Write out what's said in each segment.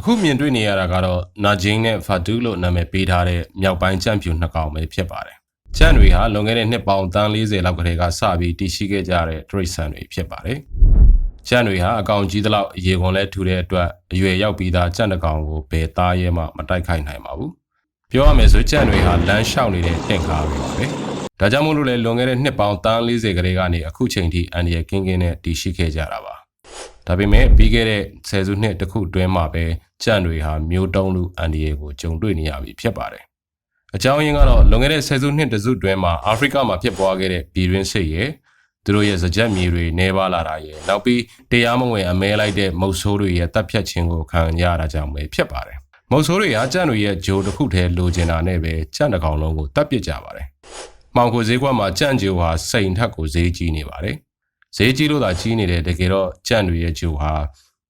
အခုမြင်တွေ့နေရတာကတော့နာဂျင်းနဲ့ဖာတူးလို့နာမည်ပေးထားတဲ့မြောက်ပိုင်းကြံ့ဖြူနှစ်ကောင်ပဲဖြစ်ပါတယ်။ကြံ့တွေဟာလွန်ခဲ့တဲ့နှစ်ပေါင်း40လောက်ကတည်းကစပြီးတည်ရှိခဲ့ကြတဲ့တရိတ်ဆန်တွေဖြစ်ပါတယ်။ကြံ့တွေဟာအကောင်ကြီးသလောက်အရေခွန်လဲထူတဲ့အတွက်အရွယ်ရောက်ပြီးသားကြံ့တစ်ကောင်ကိုဘယ်သားရဲမှမတိုက်ခိုက်နိုင်ပါဘူး။ပြောရမယ်ဆိုကြံ့တွေဟာလမ်းလျှောက်နေတဲ့တင့်ကားတွေပါပဲ။ဒါကြောင့်မို့လို့လဲလွန်ခဲ့တဲ့နှစ်ပေါင်း40ကတည်းကနေအခုချိန်ထိအန်ဒီရကင်းကင်းနဲ့တည်ရှိခဲ့ကြတာပါ။ဒါပေမဲ့ပြီးခဲ့တဲ့ဆယ်စုနှစ်တစ်ခုအတွင်းမှာပဲကြံ့တွေဟာမျိုးတုံးလူအန်ဒီရကိုကြုံတွေ့နေရပြီဖြစ်ပါတယ်။အကြောင်းရင်းကတော့လွန်ခဲ့တဲ့ဆယ်စုနှစ်တစုအတွင်းမှာအာဖရိကမှာဖြစ်ပွားခဲ့တဲ့ပြည်တွင်းစစ်ရဲ့သူတို့ရဲ့စကြက်မြေတွေနှဲပါလာတာရဲ့နောက်ပြီးတရားမဝင်အမဲလိုက်တဲ့မုတ်ဆိုးတွေရဲ့တပ်ဖြတ်ခြင်းကိုခံရတာကြောင့်ပဲဖြစ်ပါတယ်။မုတ်ဆိုးတွေကကြံ့တွေရဲ့ဂျိုတစ်ခုတည်းလိုချင်တာနဲ့ပဲကြံ့တစ်ကောင်လုံးကိုတပ်ပစ်ကြပါတယ်။မှောင်ခိုဈေးကွက်မှာကြံ့ဂျိုဟာစိန်ထက်ကိုဈေးကြီးနေပါတယ်။ဈေးကြီးလို့သာကြီးနေတယ်တကယ်တော့ကြံ့တွေရဲ့ဂျိုဟာ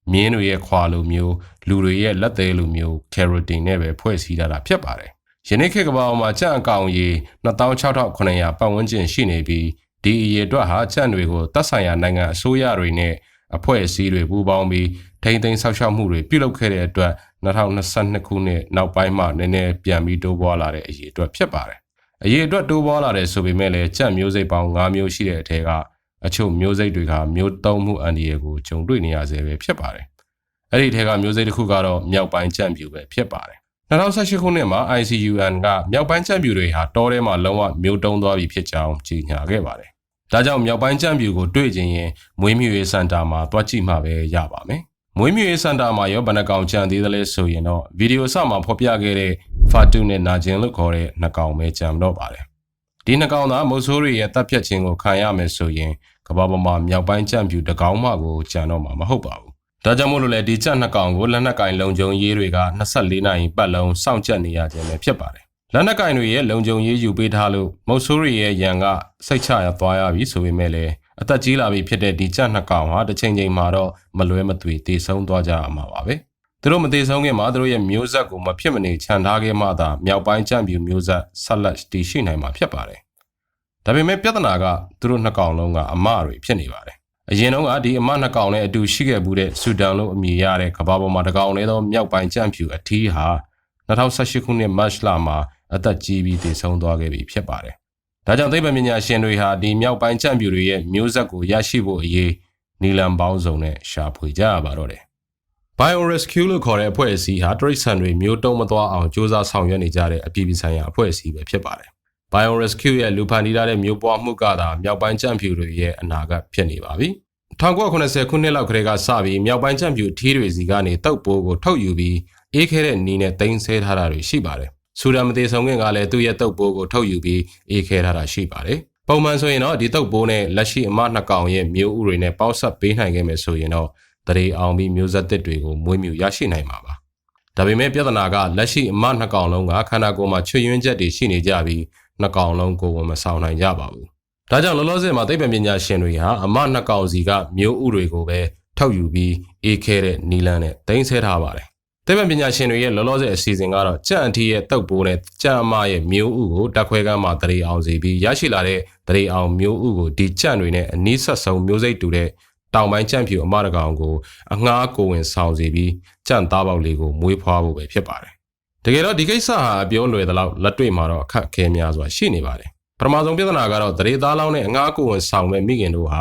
မြင်းတွေရဲ့ခွာလိုမျိုးလူတွေရဲ့လက်သေးလိုမျိုးကယ်ရိုတင်နဲ့ပဲဖွဲ့စည်းထားတာဖြစ်ပါတယ်။ယနေ့ခေတ်ကမ္ဘာမှာကြံ့အကောင်ရေ26900ပတ်ဝန်းကျင်ရှိနေပြီးဒီအရေအတွက်ဟာကြံ့တွေကိုသက်ဆိုင်ရာနိုင်ငံအစိုးရတွေနဲ့အဖွဲ့အစည်းတွေပူးပေါင်းပြီးထိန်းသိမ်းဆောက်ရှောက်မှုတွေပြုလုပ်ခဲ့တဲ့အတွက်2022ခုနှစ်နောက်ပိုင်းမှာနည်းနည်းပြန်ပြီးတိုးပွားလာတဲ့အရေအတွက်ဖြစ်ပါတယ်။အရေအတွက်တိုးပွားလာတယ်ဆိုပေမဲ့လည်းကြံ့မျိုးစိတ်ပေါင်း5မျိုးရှိတဲ့အထက်ကအချို့မျိုးစိတ်တွေကမျိုးတုံးမှုအန္တရာယ်ကိုကြုံတွေ့နေရဆဲပဲဖြစ်ပါတယ်။အဲ့ဒီထက်ကမျိုးစိတ်တစ်ခုကတော့မြောက်ပိုင်းကြံ့ပြူပဲဖြစ်ပါတယ်။2018ခုနှစ်မှာ ICUN ကမြောက်ပိုင်းကြံ့ပြူတွေဟာတောထဲမှာလုံးဝမျိုးတုံးသွားပြီဖြစ်ကြောင်းကြေညာခဲ့ပါတယ်။ဒါကြောင့်မြောက်ပိုင်းကြံ့ပြူကိုတွေ့ချင်ရင်မွေးမြူရေးစင်တာမှာတွားကြည့်မှပဲရပါမယ်။မွေးမြူရေးစင်တာမှာရောဘယ်နှကောင်ကြံသေးသလဲဆိုရင်တော့ဗီဒီယိုအစမှာဖော်ပြခဲ့တဲ့ဖာတူနဲ့နာဂျင်လို့ခေါ်တဲ့နှစ်ကောင်ပဲကြံတော့ပါတယ်။ဒီနှစ်ကောင်သားမုတ်ဆိုးတွေရဲ့တပ်ဖြတ်ခြင်းကိုခံရမယ်ဆိုရင်ကဘာပေါ်မှာမြောက်ပိုင်းကြံ့ပြူတစ်ကောင်မှကိုကြံတော့မှာမဟုတ်ပါဘူး။ဒါကြောင့်မို့လို့လေဒီကြံ့နှစ်ကောင်ကိုလက်နက်ကင်လုံခြုံရေးတွေက24နာရီပတ်လုံးစောင့်ကြပ်နေရခြင်းပဲဖြစ်ပါတယ်။လက်နက်ကင်တွေရဲ့လုံခြုံရေးယူပေးထားလို့မုတ်ဆိုးတွေရဲ့ရန်ကစိတ်ချရသွားရပြီဆိုပေမဲ့လည်းအသက်ကြီးလာပြီဖြစ်တဲ့ဒီကြံ့နှစ်ကောင်ဟာတစ်ချိန်ချိန်မှာတော့မလွဲမသွေတည်ဆုံးသွားကြရမှာပါပဲ။သူတို့မတည်ဆုံးခင်မှာသူတို့ရဲ့မျိုးဆက်ကိုမဖြစ်မနေခြံထားခဲ့မှသာမြောက်ပိုင်းကြံ့ပြူမျိုးဆက်ဆက်လက်တည်ရှိနိုင်မှာဖြစ်ပါတယ်။ဒါပေမဲ့ပြဿနာကသူတို့နှစ်ကောင်လုံးကအမတွေဖြစ်နေပါတယ်။အရင်တုန်းကဒီအမနှစ်ကောင်နဲ့အတူရှိခဲ့မှုတဲ့ဆူဒန်လို့အမည်ရတဲ့ကမ္ဘာပေါ်မှာတစ်ကောင်လဲသောမြောက်ပိုင်းကြံ့ပြူအထီးဟာ2018ခုနှစ်မတ်လမှာအသက်ကြီးပြီးတည်ဆုံးသွားခဲ့ပြီဖြစ်ပါတယ်။ဒါကြောင့်သိပ္ပံပညာရှင်တွေဟာဒီမြောက်ပိုင်းကြံ့ပြူတွေရဲ့မျိုးဆက်ကိုရရှိဖို့အရေးနီလန်ပေါင်းစုံနဲ့ရှာဖွေကြရပါတော့တယ်။ BioRescue လို့ခေါ်တဲ့အဖွဲ့အစည်းဟာတရိတ်ဆန်တွေမျိုးတုံးမသွားအောင်စ조사ဆောင်ရွက်နေကြတဲ့အပြည်ပြည်ဆိုင်ရာအဖွဲ့အစည်းပဲဖြစ်ပါတယ်။ BioRescue ရဲ့လူဖန်တီးထားတဲ့မျိုးပွားမှုကသာမြောက်ပိုင်းကြံ့ပြူတွေရဲ့အနာဂတ်ဖြစ်နေပါပြီ။1980ခုနှစ်လောက်ကတည်းကစပြီးမြောက်ပိုင်းကြံ့ပြူထီးတွေစီကနေတောက်ပိုးကိုထုတ်ယူပြီးအေးခဲတဲ့နီးနဲ့တင်ဆဲထားတာတွေရှိပါတယ်။ဆူဒန်မသေးဆုံးခင်ကလည်းသူ့ရဲ့တောက်ပိုးကိုထုတ်ယူပြီးအေးခဲထားတာရှိပါတယ်။ပုံမှန်ဆိုရင်တော့ဒီတောက်ပိုးနဲ့လက်ရှိအမနှစ်ကောင်ရဲ့မျိုးဥတွေနဲ့ပေါင်းစပ်ပေးနိုင်ခဲ့မယ်ဆိုရင်တော့တရေအောင်ပြီးမျိုးဆက်သစ်တွေကိုမွေးမြူရရှိနိုင်မှာပါ။ဒါပေမဲ့ပြဿနာကလက်ရှိအမနှစ်ကောင်လုံးကခန္ဓာကိုယ်မှာချွတ်ယွင်းချက်တွေရှိနေကြပြီးနှစ်ကောင်လုံးကိုယ်မဆောင်နိုင်ကြပါဘူး။ဒါကြောင့်လောလောဆယ်မှာသိပ္ပံပညာရှင်တွေဟာအမနှစ်ကောင်စီကမျိုးဥတွေကိုပဲထုတ်ယူပြီးအေးခဲတဲ့နီလန်းနဲ့တင်ဆဲထားပါတယ်။သိပ္ပံပညာရှင်တွေရဲ့လောလောဆယ်အစီအစဉ်ကတော့ကြံ့အထီးရဲ့တုပ်ပိုးနဲ့ကြံ့အမရဲ့မျိုးဥကိုတက်ခွဲကမ်းမှာတရေအောင်စီပြီးရရှိလာတဲ့တရေအောင်မျိုးဥကိုဒီကြံ့တွေနဲ့အနီးဆက်ဆုံးမျိုးစိတ်တူတဲ့တောင်ပိုင်းကြံ့ဖြူအမတကောင်ကိုအငှားကိုဝင်ဆောင်စီပြီးကြံ့သားပေါက်လေးကိုမွေးဖွားဖို့ပဲဖြစ်ပါတယ်။တကယ်တော့ဒီကိစ္စဟာအပြောလွယ်သလောက်လက်တွေ့မှာတော့အခက်အခဲများစွာရှိနေပါတယ်။ပထမဆုံးပြဿနာကတော့တရေသားလောင်းနဲ့အငှားကိုဝင်ဆောင်မဲ့မိခင်တို့ဟာ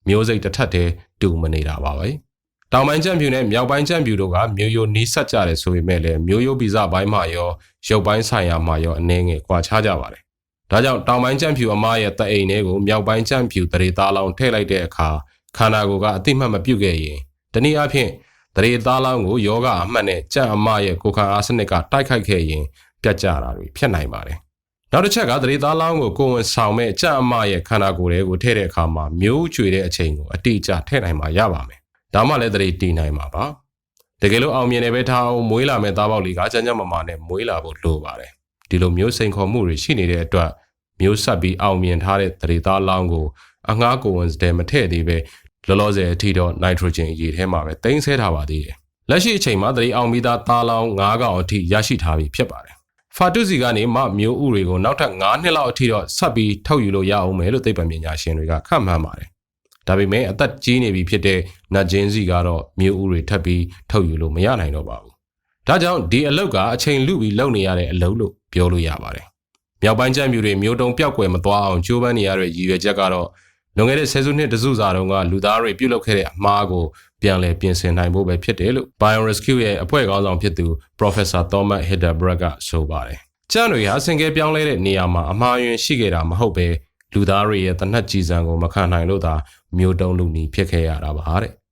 မျိုးစိတ်တစ်ထပ်တည်းတူမနေတာပါပဲ။တောင်ပိုင်းကြံ့ဖြူနဲ့မြောက်ပိုင်းကြံ့ဖြူတို့ကမျိုးရိုးနီးစပ်ကြတယ်ဆိုပေမဲ့လည်းမျိုးရိုးဗီဇပိုင်းမှာရောရုပ်ပိုင်းဆိုင်ရာမှာရောအနည်းငယ်ကွာခြားကြပါတယ်။ဒါကြောင့်တောင်ပိုင်းကြံ့ဖြူအမရဲ့တအိမ်တွေကိုမြောက်ပိုင်းကြံ့ဖြူတရေသားလောင်းထည့်လိုက်တဲ့အခါခန္ဓာကိုယ်ကအတိမတ်မပြုတ်ခဲ့ရင်တနည်းအားဖြင့်တရေသားလောင်းကိုယောဂအမှတ်နဲ့ကြံ့အမရဲ့ကိုယ်ခံအားစနစ်ကတိုက်ခိုက်ခဲ့ရင်ပြတ်ကျတာတွေဖြစ်နိုင်ပါတယ်။နောက်တစ်ချက်ကတရေသားလောင်းကိုကိုယ်ဝင်ဆောင်မဲ့ကြံ့အမရဲ့ခန္ဓာကိုယ်တွေကိုထည့်တဲ့အခါမှာမျိုးကျွေတဲ့အချိန်ကိုအတိအကျထည့်နိုင်မှာရပါမယ်။ဒါမှလည်းတရေတည်နိုင်မှာပါ။တကယ်လို့အောင်မြင်နေပဲထားအောင်မွေးလာမဲ့သားပေါက်လေးကကြမ်းကြမ်းမာမာနဲ့မွေးလာဖို့လိုပါတယ်။ဒီလိုမျိုးစိန်ခေါ်မှုတွေရှိနေတဲ့အတွက်မျိုးဆက်ပြီးအောင်မြင်ထားတဲ့တရေသားလောင်းကိုအငှားကိုဝင်စတဲ့မထည့်သေးပဲလောလောဆယ်အထိတော့ nitrogen အရေးထဲမှာပဲတင်ဆဲထားပါသေးတယ်။လက်ရှိအချိန်မှာတရေအောင်ပြီးသားသားလောင်း9ကောင်အထိရရှိထားပြီဖြစ်ပါတယ်။ဖာတူစီကနေမမျိုးဥတွေကိုနောက်ထပ်9နှစ်လောက်အထိတော့ဆက်ပြီးထုတ်ယူလို့ရအောင်မယ်လို့သိပ္ပံပညာရှင်တွေကခန့်မှန်းပါတယ်။ဒါပေမဲ့အသက်ကြီးနေပြီဖြစ်တဲ့နတ်ဂျင်းစီကတော့မျိုးဥတွေထပ်ပြီးထုတ်ယူလို့မရနိုင်တော့ပါဘူး ဒါကြောင့်ဒီအလုပ်ကအချိန်လူပြီးလုပ်နေရတဲ့အလုပ်လို့ပြောလို့ရပါတယ်။မြောက်ပိုင်းကျမ်းပြူတွေမျိုးတုံပျောက်ကွယ်မသွားအောင်ကြိုးပမ်းနေရတဲ့ရည်ရွယ်ချက်ကတော့လွန်ခဲ့တဲ့ဆယ်စုနှစ်တစုစာတုန်းကလူသားတွေပြုလုပ်ခဲ့တဲ့အမှားကိုပြန်လည်ပြင်ဆင်နိုင်ဖို့ပဲဖြစ်တယ်လို့ BioRescue ရဲ့အဖွဲ့ခေါင်းဆောင်ဖြစ်သူ Professor Thomas Hildebrand ကဆိုပါတယ်။ကျန်းတွေဟာဆင်ကဲပြောင်းလဲတဲ့နေရာမှာအမှားယွင်းရှိခဲ့တာမဟုတ်ပဲလူသားတွေရဲ့တနတ်ကြည်စံကိုမခံနိုင်လို့သာမျိုးတုံးလူနီဖြစ်ခဲ့ရတာပါတဲ့။